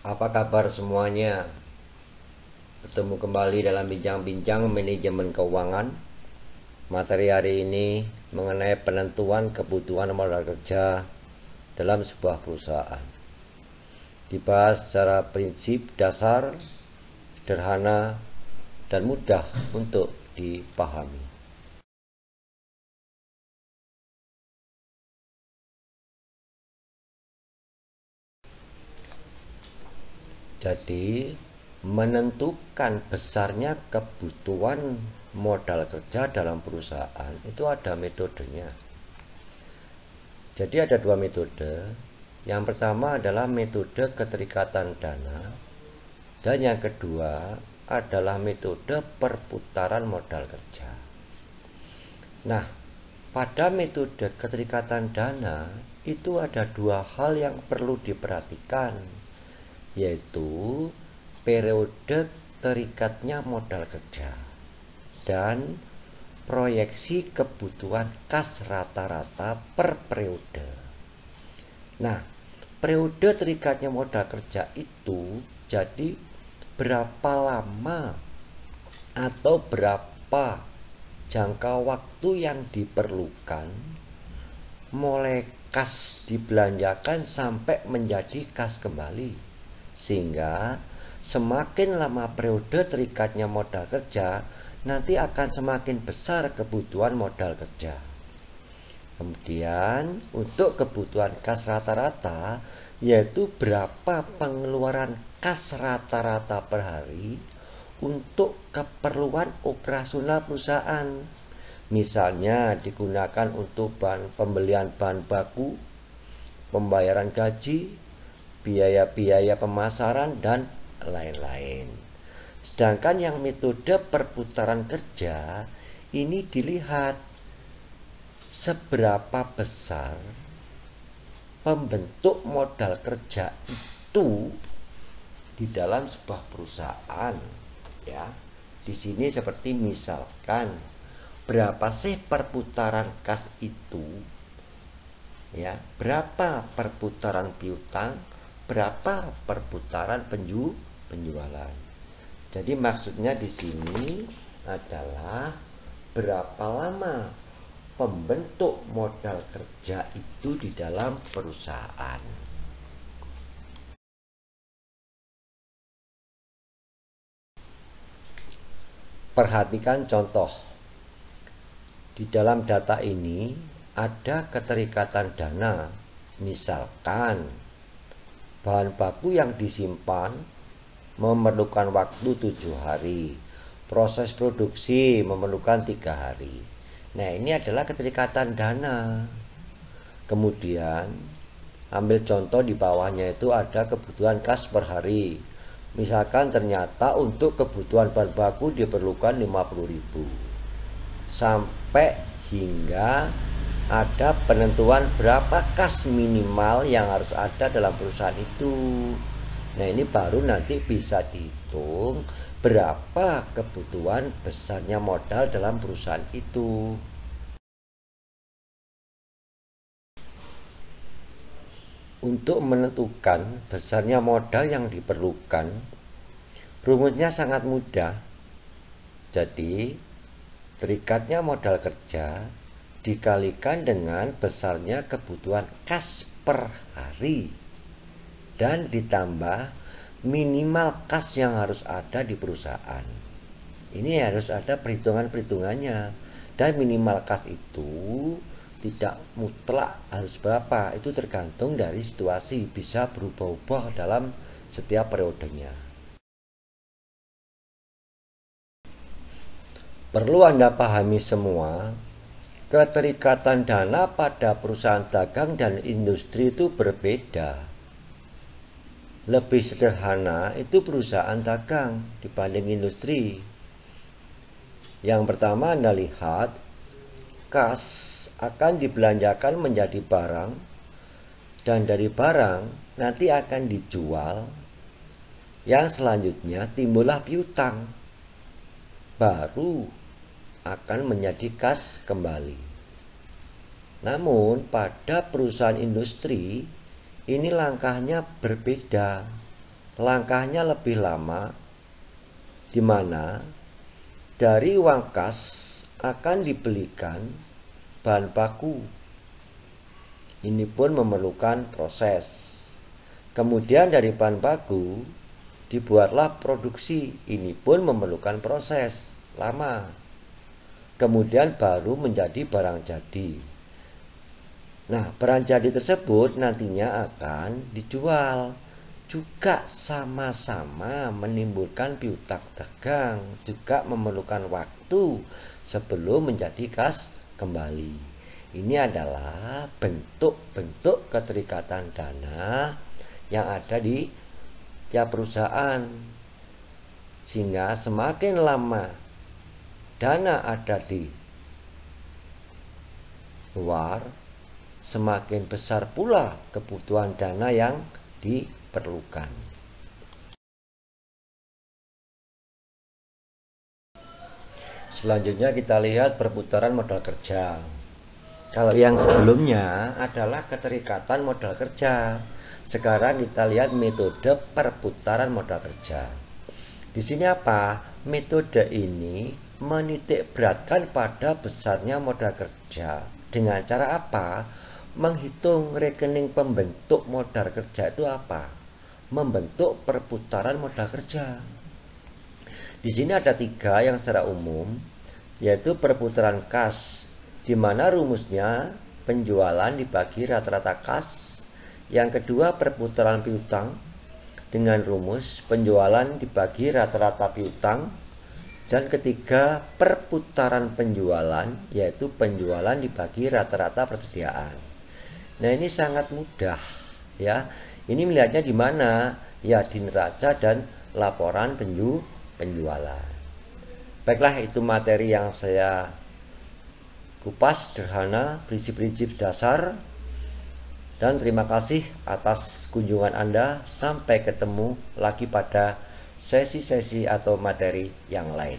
Apa kabar semuanya? Bertemu kembali dalam bincang-bincang manajemen keuangan. Materi hari ini mengenai penentuan kebutuhan modal kerja dalam sebuah perusahaan. Dibahas secara prinsip dasar, sederhana, dan mudah untuk dipahami. Jadi, menentukan besarnya kebutuhan modal kerja dalam perusahaan itu ada metodenya. Jadi ada dua metode. Yang pertama adalah metode keterikatan dana, dan yang kedua adalah metode perputaran modal kerja. Nah, pada metode keterikatan dana itu ada dua hal yang perlu diperhatikan, yaitu periode terikatnya modal kerja dan proyeksi kebutuhan kas rata-rata per periode. Nah, periode terikatnya modal kerja itu jadi berapa lama atau berapa jangka waktu yang diperlukan mulai kas dibelanjakan sampai menjadi kas kembali, sehingga semakin lama periode terikatnya modal kerja, nanti akan semakin besar kebutuhan modal kerja. Kemudian untuk kebutuhan kas rata-rata, yaitu berapa pengeluaran kas rata-rata per hari untuk keperluan operasional perusahaan. Misalnya digunakan untuk pembelian bahan baku, pembayaran gaji, biaya-biaya pemasaran, dan lain-lain. Sedangkan yang metode perputaran kerja ini dilihat seberapa besar pembentuk modal kerja itu di dalam sebuah perusahaan, ya. Di sini seperti misalkan berapa sih perputaran kas itu, ya, berapa perputaran piutang, berapa perputaran penjualan. Jadi maksudnya di sini adalah berapa lama pembentuk modal kerja itu di dalam perusahaan. Perhatikan contoh. Di dalam data ini ada keterikatan dana. Misalkan bahan baku yang disimpan memerlukan waktu 7 hari, proses produksi memerlukan 3 hari. Nah, ini adalah keterikatan dana. Kemudian ambil contoh di bawahnya itu ada kebutuhan kas per hari. Misalkan ternyata untuk kebutuhan bahan baku diperlukan 50.000, sampai hingga ada penentuan berapa kas minimal yang harus ada dalam perusahaan itu. Nah, ini baru nanti bisa dihitung berapa kebutuhan besarnya modal dalam perusahaan itu. Untuk menentukan besarnya modal yang diperlukan, rumusnya sangat mudah. Jadi, terikatnya modal kerja dikalikan dengan besarnya kebutuhan kas per hari dan ditambah minimal kas yang harus ada di perusahaan. Ini harus ada perhitungan-perhitungannya, dan minimal kas itu tidak mutlak harus berapa, itu tergantung dari situasi, bisa berubah-ubah dalam setiap periodenya. Perlu Anda pahami semua, keterikatan dana pada perusahaan dagang dan industri itu berbeda. Lebih sederhana itu perusahaan dagang dibanding industri. Yang pertama, Anda lihat kas akan dibelanjakan menjadi barang, dan dari barang nanti akan dijual. Yang selanjutnya timbullah piutang, baru akan menjadi kas kembali. Namun pada perusahaan industri ini langkahnya berbeda. langkahnya lebih lama, di mana dari uang kas akan dibelikan bahan baku. Ini pun memerlukan proses. Kemudian dari bahan baku dibuatlah produksi. Ini pun memerlukan proses lama. Kemudian baru menjadi barang jadi. Nah, barang jadi tersebut nantinya akan dijual. Juga sama-sama menimbulkan piutang dagang, juga memerlukan waktu sebelum menjadi kas kembali. Ini adalah bentuk-bentuk keterikatan dana yang ada di tiap perusahaan. Sehingga semakin lama dana ada di luar, semakin besar pula kebutuhan dana yang diperlukan. Selanjutnya kita lihat perputaran modal kerja. Kalau yang sebelumnya adalah keterikatan modal kerja. Sekarang kita lihat metode perputaran modal kerja. Di sini apa? Metode ini menitik beratkan pada besarnya modal kerja. Dengan cara apa? Menghitung rekening pembentuk modal kerja itu apa? Membentuk perputaran modal kerja. Di sini ada 3 yang secara umum, yaitu perputaran kas, di mana rumusnya penjualan dibagi rata-rata kas. Yang kedua perputaran piutang, dengan rumus penjualan dibagi rata-rata piutang. Dan ketiga perputaran penjualan, yaitu penjualan dibagi rata-rata persediaan. Nah, ini sangat mudah ya. Ini melihatnya di mana? Ya, di neraca dan laporan penjualan. Baiklah, itu materi yang saya kupas sederhana, prinsip-prinsip dasar. Dan terima kasih atas kunjungan Anda. Sampai ketemu lagi pada sesi-sesi atau materi yang lain.